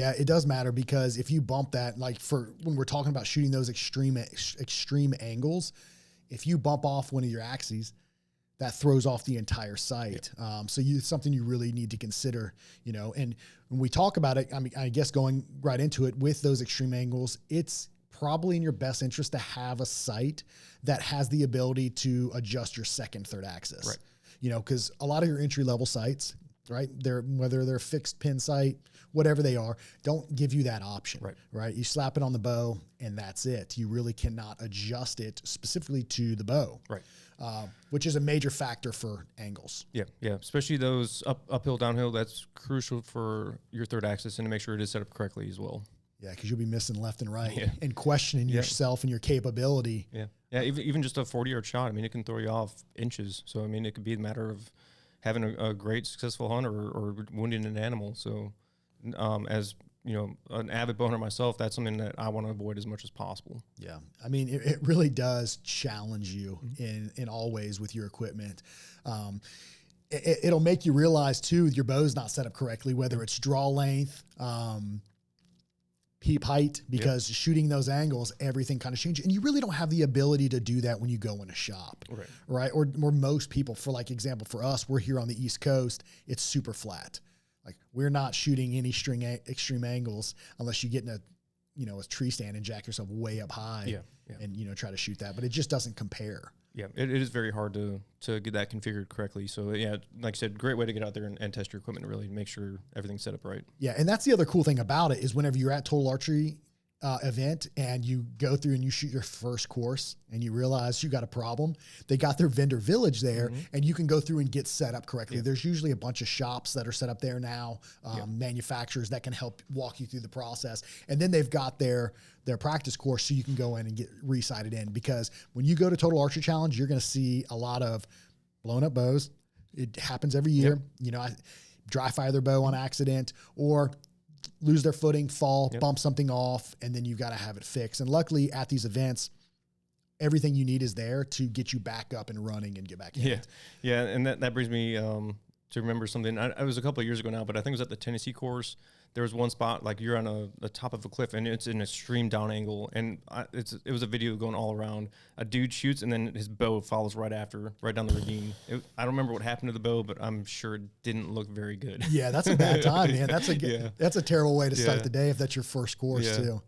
Yeah, it does matter, because if you bump that, like for when we're talking about shooting those extreme angles, if you bump off one of your axes, that throws off the entire sight. So it's something you really need to consider, you know. And when we talk about it, I mean, I guess going right into it with those extreme angles, it's probably in your best interest to have a sight that has the ability to adjust your second, third axis. Right. You know, because a lot of your entry level sights, right, whether they're fixed pin sight, whatever they are, don't give you that option. Right. You slap it on the bow and that's it. You really cannot adjust it specifically to the bow. Right. Which is a major factor for angles. Yeah. Especially those uphill, downhill. That's crucial for your third axis, and to make sure it is set up correctly as well. Yeah, because you'll be missing left and right and questioning yourself and your capability. Yeah. Even just a 40-yard shot, I mean, it can throw you off inches. So, I mean, it could be a matter of having a great, successful hunt or wounding an animal. So, as you know, an avid bow hunter myself, that's something that I want to avoid as much as possible. Yeah. I mean, it really does challenge you in all ways with your equipment. It'll make you realize too, your bow's not set up correctly, whether it's draw length, peep height, because shooting those angles, everything kind of changes. And you really don't have the ability to do that when you go in a shop, right? Or most people, for like example, for us, we're here on the East Coast, it's super flat. Like we're not shooting any extreme angles unless you get in a tree stand and jack yourself way up high and, try to shoot that, but it just doesn't compare. Yeah. It is very hard to get that configured correctly. So yeah, like I said, great way to get out there and test your equipment and really make sure everything's set up right. Yeah. And that's the other cool thing about it is whenever you're at Total Archery event and you go through and you shoot your first course and you realize you got a problem, they got their vendor village there and you can go through and get set up correctly. There's usually a bunch of shops that are set up there now, manufacturers that can help walk you through the process. And then they've got their practice course so you can go in and get resighted in, because when you go to Total Archery Challenge, you're going to see a lot of blown up bows. It happens every year. I dry fire their bow on accident, or lose their footing, fall, bump something off, and then you've got to have it fixed. And luckily at these events, everything you need is there to get you back up and running and get back in it. Yeah. And that brings me to remember something. I was a couple of years ago now, but I think it was at the Tennessee course. There was one spot, like you're on the top of a cliff and it's an extreme down angle. And it was a video going all around. A dude shoots and then his bow follows right after, right down the ravine. I don't remember what happened to the bow, but I'm sure it didn't look very good. Yeah, that's a bad time, man. That's a terrible way to start the day if that's your first course too.